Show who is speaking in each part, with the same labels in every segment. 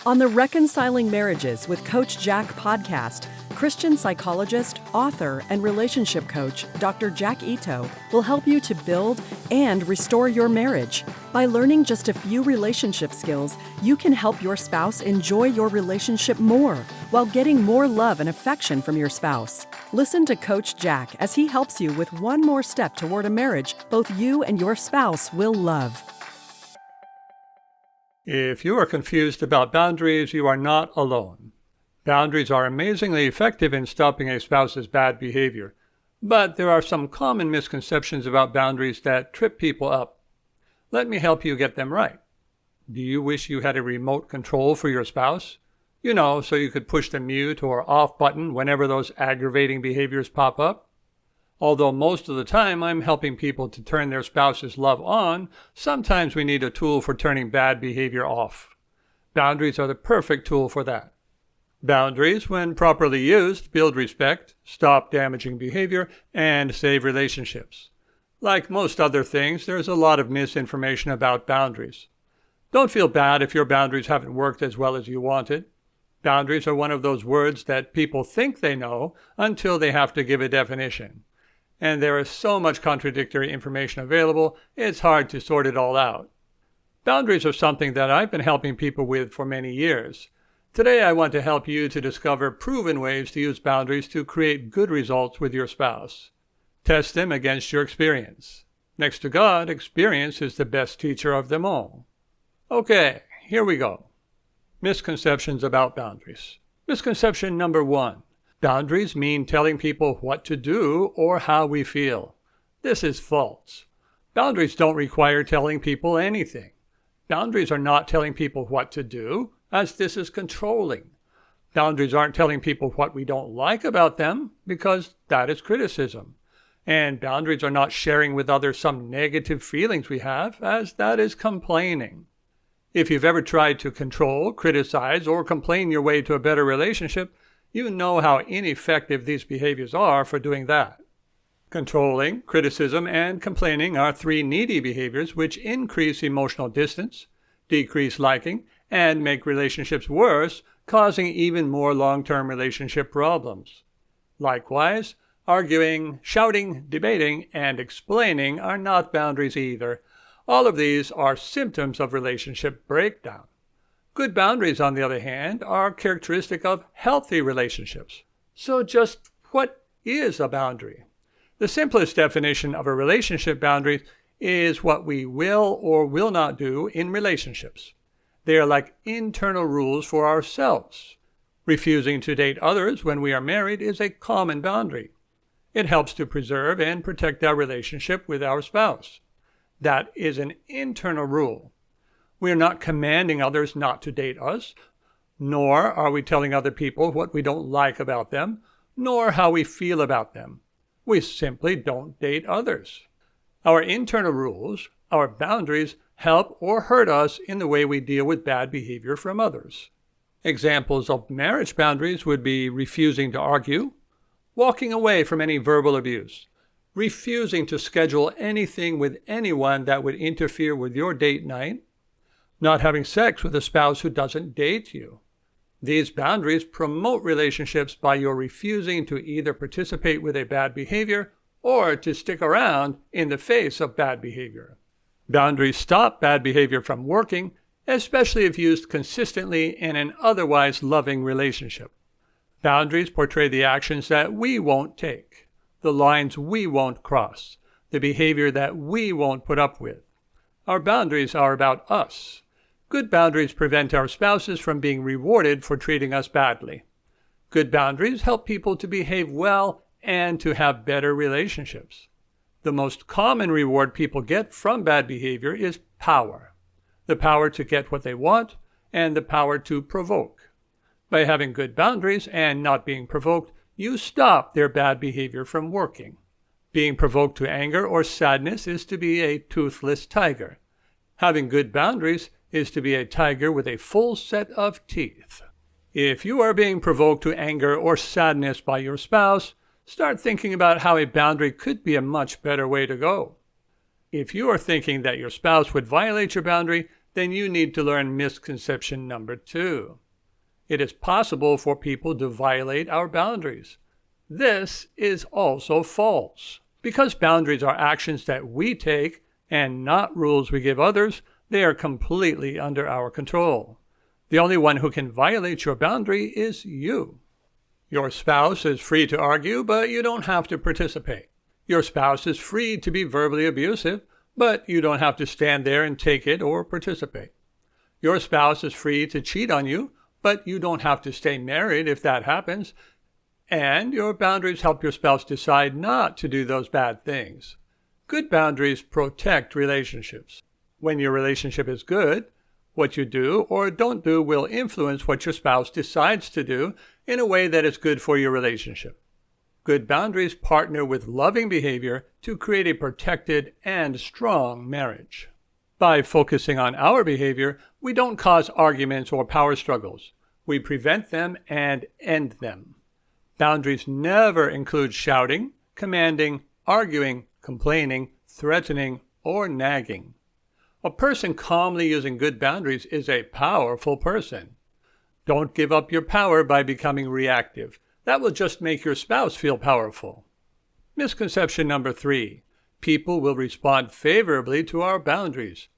Speaker 1: On the Reconciling Marriages with Coach Jack podcast, Christian psychologist, author, and relationship coach Dr. Jack Ito will help you to build and restore your marriage. By learning just a few relationship skills, you can help your spouse enjoy your relationship more while getting more love and affection from your spouse. Listen to Coach Jack as he helps you with one more step toward a marriage both you and your spouse will love.
Speaker 2: If you are confused about boundaries, you are not alone. Boundaries are amazingly effective in stopping a spouse's bad behavior, but there are some common misconceptions about boundaries that trip people up. Let me help you get them right. Do you wish you had a remote control for your spouse? So you could push the mute or off button whenever those aggravating behaviors pop up? Although most of the time I'm helping people to turn their spouse's love on, sometimes we need a tool for turning bad behavior off. Boundaries are the perfect tool for that. Boundaries, when properly used, build respect, stop damaging behavior, and save relationships. Like most other things, there's a lot of misinformation about boundaries. Don't feel bad if your boundaries haven't worked as well as you wanted. Boundaries are one of those words that people think they know until they have to give a definition. And there is so much contradictory information available, it's hard to sort it all out. Boundaries are something that I've been helping people with for many years. Today I want to help you to discover proven ways to use boundaries to create good results with your spouse. Test them against your experience. Next to God, experience is the best teacher of them all. Okay, here we go. Misconceptions about boundaries. Misconception number 1. Boundaries mean telling people what to do or how we feel. This is false. Boundaries don't require telling people anything. Boundaries are not telling people what to do, as this is controlling. Boundaries aren't telling people what we don't like about them, because that is criticism. And boundaries are not sharing with others some negative feelings we have, as that is complaining. If you've ever tried to control, criticize, or complain your way to a better relationship, you know how ineffective these behaviors are for doing that. Controlling, criticism, and complaining are 3 needy behaviors which increase emotional distance, decrease liking, and make relationships worse, causing even more long-term relationship problems. Likewise, arguing, shouting, debating, and explaining are not boundaries either. All of these are symptoms of relationship breakdown. Good boundaries, on the other hand, are characteristic of healthy relationships. So just what is a boundary? The simplest definition of a relationship boundary is what we will or will not do in relationships. They are like internal rules for ourselves. Refusing to date others when we are married is a common boundary. It helps to preserve and protect our relationship with our spouse. That is an internal rule. We are not commanding others not to date us, nor are we telling other people what we don't like about them, nor how we feel about them. We simply don't date others. Our internal rules, our boundaries, help or hurt us in the way we deal with bad behavior from others. Examples of marriage boundaries would be refusing to argue, walking away from any verbal abuse, refusing to schedule anything with anyone that would interfere with your date night, not having sex with a spouse who doesn't date you. These boundaries promote relationships by your refusing to either participate with a bad behavior or to stick around in the face of bad behavior. Boundaries stop bad behavior from working, especially if used consistently in an otherwise loving relationship. Boundaries portray the actions that we won't take, the lines we won't cross, the behavior that we won't put up with. Our boundaries are about us. Good boundaries prevent our spouses from being rewarded for treating us badly. Good boundaries help people to behave well and to have better relationships. The most common reward people get from bad behavior is power. The power to get what they want and the power to provoke. By having good boundaries and not being provoked, you stop their bad behavior from working. Being provoked to anger or sadness is to be a toothless tiger. Having good boundaries is to be a tiger with a full set of teeth. If you are being provoked to anger or sadness by your spouse, start thinking about how a boundary could be a much better way to go. If you are thinking that your spouse would violate your boundary, then you need to learn misconception number 2. It is possible for people to violate our boundaries. This is also false. Because boundaries are actions that we take and not rules we give others, they are completely under our control. The only one who can violate your boundary is you. Your spouse is free to argue, but you don't have to participate. Your spouse is free to be verbally abusive, but you don't have to stand there and take it or participate. Your spouse is free to cheat on you, but you don't have to stay married if that happens. And your boundaries help your spouse decide not to do those bad things. Good boundaries protect relationships. When your relationship is good, what you do or don't do will influence what your spouse decides to do in a way that is good for your relationship. Good boundaries partner with loving behavior to create a protected and strong marriage. By focusing on our behavior, we don't cause arguments or power struggles. We prevent them and end them. Boundaries never include shouting, commanding, arguing, complaining, threatening, or nagging. A person calmly using good boundaries is a powerful person. Don't give up your power by becoming reactive. That will just make your spouse feel powerful. Misconception number 3. People will respond favorably to our boundaries.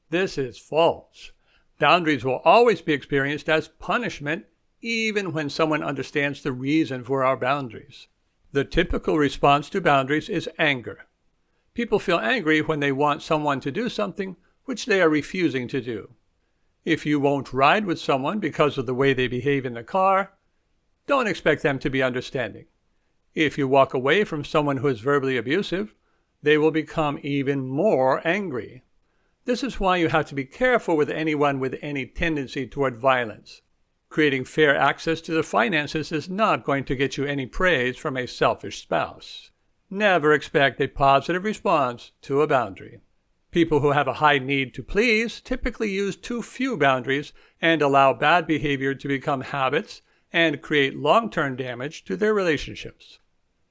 Speaker 2: This is false. Boundaries will always be experienced as punishment, even when someone understands the reason for our boundaries. The typical response to boundaries is anger. People feel angry when they want someone to do something which they are refusing to do. If you won't ride with someone because of the way they behave in the car, don't expect them to be understanding. If you walk away from someone who is verbally abusive, they will become even more angry. This is why you have to be careful with anyone with any tendency toward violence. Creating fair access to the finances is not going to get you any praise from a selfish spouse. Never expect a positive response to a boundary. People who have a high need to please typically use too few boundaries and allow bad behavior to become habits and create long-term damage to their relationships.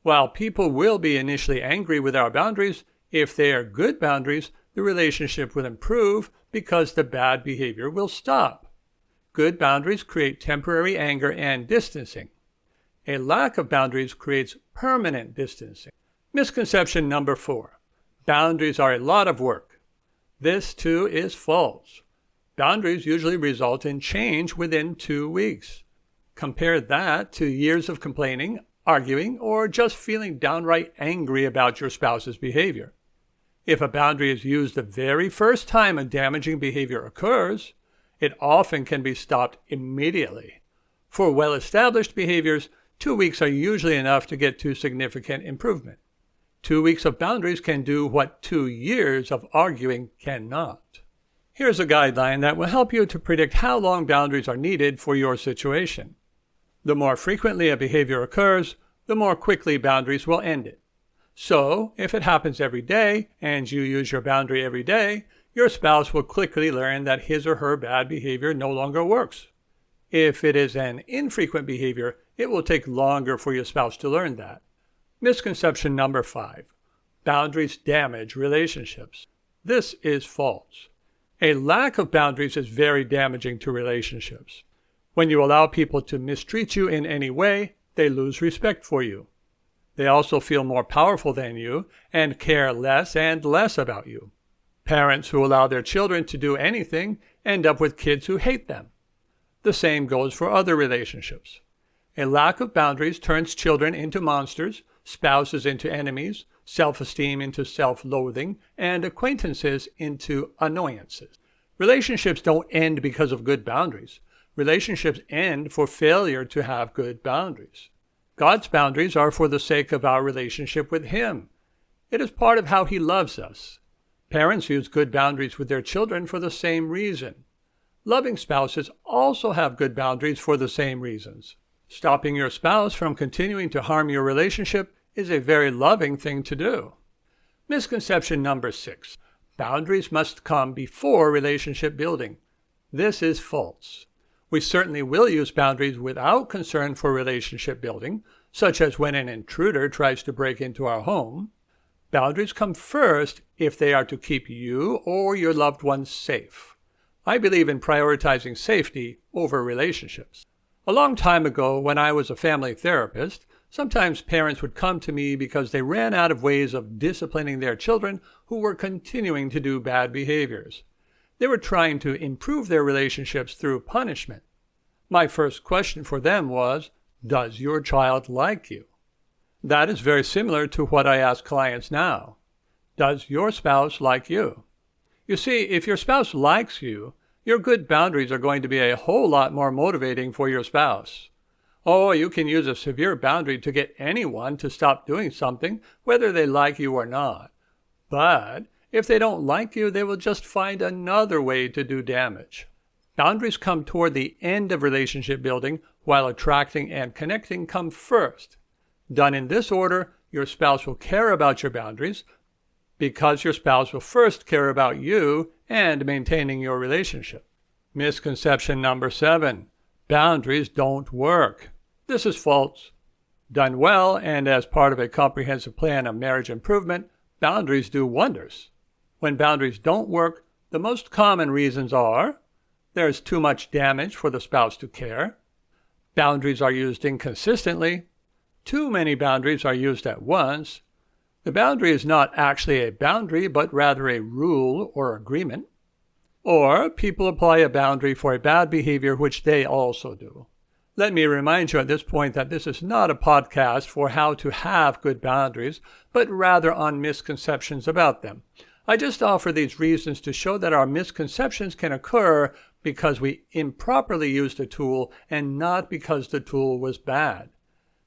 Speaker 2: While people will be initially angry with our boundaries, if they are good boundaries, the relationship will improve because the bad behavior will stop. Good boundaries create temporary anger and distancing. A lack of boundaries creates permanent distancing. Misconception number 4. Boundaries are a lot of work. This too is false. Boundaries usually result in change within 2 weeks. Compare that to years of complaining, arguing, or just feeling downright angry about your spouse's behavior. If a boundary is used the very first time a damaging behavior occurs, it often can be stopped immediately. For well-established behaviors, 2 weeks are usually enough to get to significant improvement. 2 weeks of boundaries can do what 2 years of arguing cannot. Here's a guideline that will help you to predict how long boundaries are needed for your situation. The more frequently a behavior occurs, the more quickly boundaries will end it. So, if it happens every day and you use your boundary every day, your spouse will quickly learn that his or her bad behavior no longer works. If it is an infrequent behavior, it will take longer for your spouse to learn that. Misconception number 5. Boundaries damage relationships. This is false. A lack of boundaries is very damaging to relationships. When you allow people to mistreat you in any way, they lose respect for you. They also feel more powerful than you and care less and less about you. Parents who allow their children to do anything end up with kids who hate them. The same goes for other relationships. A lack of boundaries turns children into monsters, spouses into enemies, self-esteem into self-loathing, and acquaintances into annoyances. Relationships don't end because of good boundaries. Relationships end for failure to have good boundaries. God's boundaries are for the sake of our relationship with Him. It is part of how He loves us. Parents use good boundaries with their children for the same reason. Loving spouses also have good boundaries for the same reasons. Stopping your spouse from continuing to harm your relationship is a very loving thing to do. Misconception number 6. Boundaries must come before relationship building. This is false. We certainly will use boundaries without concern for relationship building, such as when an intruder tries to break into our home. Boundaries come first if they are to keep you or your loved ones safe. I believe in prioritizing safety over relationships. A long time ago, when I was a family therapist, sometimes parents would come to me because they ran out of ways of disciplining their children who were continuing to do bad behaviors. They were trying to improve their relationships through punishment. My first question for them was, does your child like you? That is very similar to what I ask clients now. Does your spouse like you? You see, if your spouse likes you, your good boundaries are going to be a whole lot more motivating for your spouse. Oh, you can use a severe boundary to get anyone to stop doing something, whether they like you or not. But if they don't like you, they will just find another way to do damage. Boundaries come toward the end of relationship building, while attracting and connecting come first. Done in this order, your spouse will care about your boundaries, because your spouse will first care about you and maintaining your relationship. Misconception number 7. Boundaries don't work. This is false. Done well and as part of a comprehensive plan of marriage improvement, boundaries do wonders. When boundaries don't work, the most common reasons are there's too much damage for the spouse to care, boundaries are used inconsistently, too many boundaries are used at once, the boundary is not actually a boundary, but rather a rule or agreement. Or people apply a boundary for a bad behavior which they also do. Let me remind you at this point that this is not a podcast for how to have good boundaries, but rather on misconceptions about them. I just offer these reasons to show that our misconceptions can occur because we improperly used a tool and not because the tool was bad.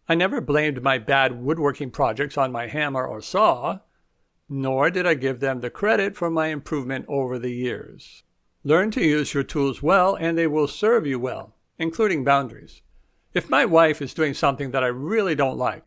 Speaker 2: I never blamed my bad woodworking projects on my hammer or saw, nor did I give them the credit for my improvement over the years. Learn to use your tools well and they will serve you well, including boundaries. If my wife is doing something that I really don't like,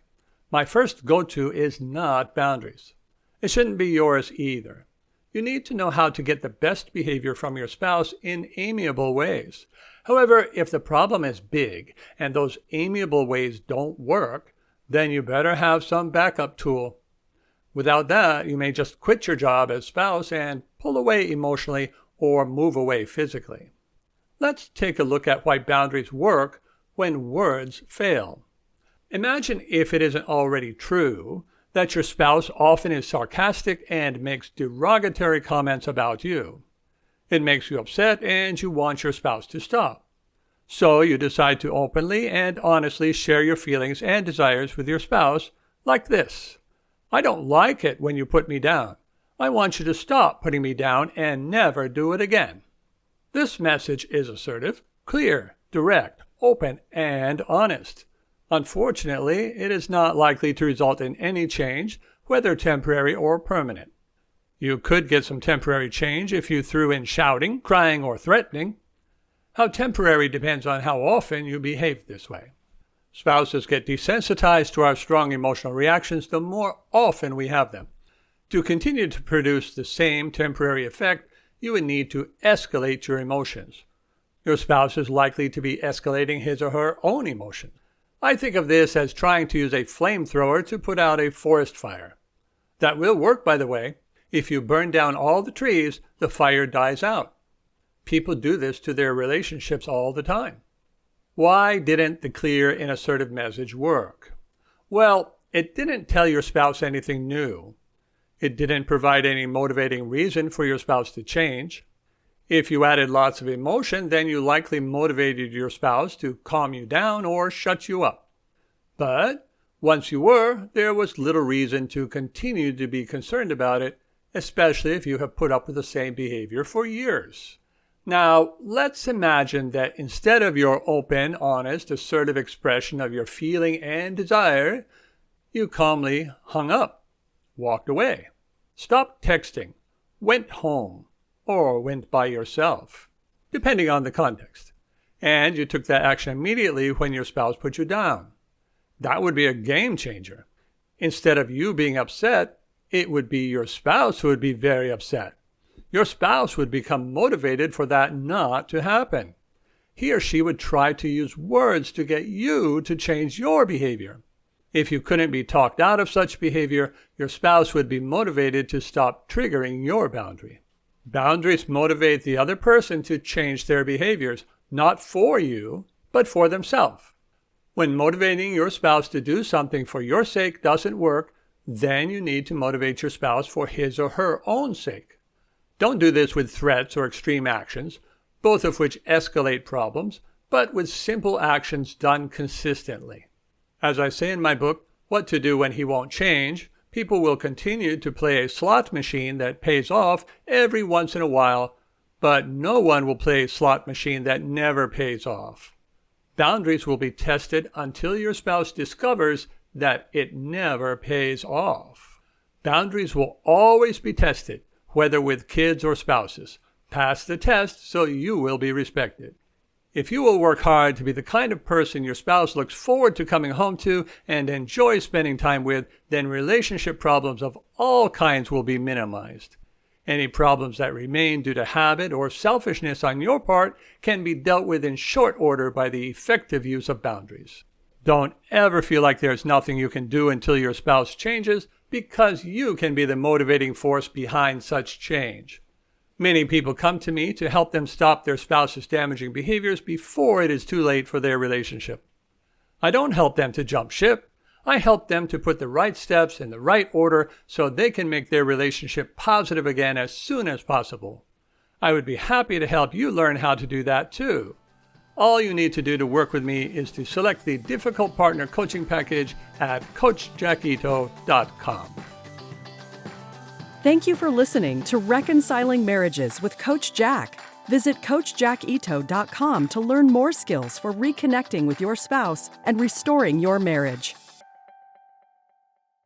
Speaker 2: my first go-to is not boundaries. It shouldn't be yours either. You need to know how to get the best behavior from your spouse in amiable ways. However, if the problem is big and those amiable ways don't work, then you better have some backup tool. Without that, you may just quit your job as spouse and pull away emotionally or move away physically. Let's take a look at why boundaries work when words fail. Imagine, if it isn't already true, that your spouse often is sarcastic and makes derogatory comments about you. It makes you upset and you want your spouse to stop. So you decide to openly and honestly share your feelings and desires with your spouse like this. I don't like it when you put me down. I want you to stop putting me down and never do it again. This message is assertive, clear, direct, open, and honest. Unfortunately, it is not likely to result in any change, whether temporary or permanent. You could get some temporary change if you threw in shouting, crying, or threatening. How temporary depends on how often you behave this way. Spouses get desensitized to our strong emotional reactions the more often we have them. To continue to produce the same temporary effect, you would need to escalate your emotions. Your spouse is likely to be escalating his or her own emotions. I think of this as trying to use a flamethrower to put out a forest fire. That will work, by the way. If you burn down all the trees, the fire dies out. People do this to their relationships all the time. Why didn't the clear and assertive message work? Well, it didn't tell your spouse anything new. It didn't provide any motivating reason for your spouse to change. If you added lots of emotion, then you likely motivated your spouse to calm you down or shut you up. But once you were, there was little reason to continue to be concerned about it, especially if you have put up with the same behavior for years. Now, let's imagine that instead of your open, honest, assertive expression of your feeling and desire, you calmly hung up, walked away, stopped texting, went home, or went by yourself, depending on the context. And you took that action immediately when your spouse put you down. That would be a game changer. Instead of you being upset, it would be your spouse who would be very upset. Your spouse would become motivated for that not to happen. He or she would try to use words to get you to change your behavior. If you couldn't be talked out of such behavior, your spouse would be motivated to stop triggering your boundary. Boundaries motivate the other person to change their behaviors, not for you, but for themselves. When motivating your spouse to do something for your sake doesn't work, then you need to motivate your spouse for his or her own sake. Don't do this with threats or extreme actions, both of which escalate problems, but with simple actions done consistently. As I say in my book, What to Do When He Won't Change, people will continue to play a slot machine that pays off every once in a while, but no one will play a slot machine that never pays off. Boundaries will be tested until your spouse discovers that it never pays off. Boundaries will always be tested, whether with kids or spouses. Pass the test so you will be respected. If you will work hard to be the kind of person your spouse looks forward to coming home to and enjoys spending time with, then relationship problems of all kinds will be minimized. Any problems that remain due to habit or selfishness on your part can be dealt with in short order by the effective use of boundaries. Don't ever feel like there's nothing you can do until your spouse changes, because you can be the motivating force behind such change. Many people come to me to help them stop their spouse's damaging behaviors before it is too late for their relationship. I don't help them to jump ship. I help them to put the right steps in the right order so they can make their relationship positive again as soon as possible. I would be happy to help you learn how to do that too. All you need to do to work with me is to select the Difficult Partner Coaching Package at CoachJackIto.com.
Speaker 1: Thank you for listening to Reconciling Marriages with Coach Jack. Visit CoachJackIto.com to learn more skills for reconnecting with your spouse and restoring your marriage.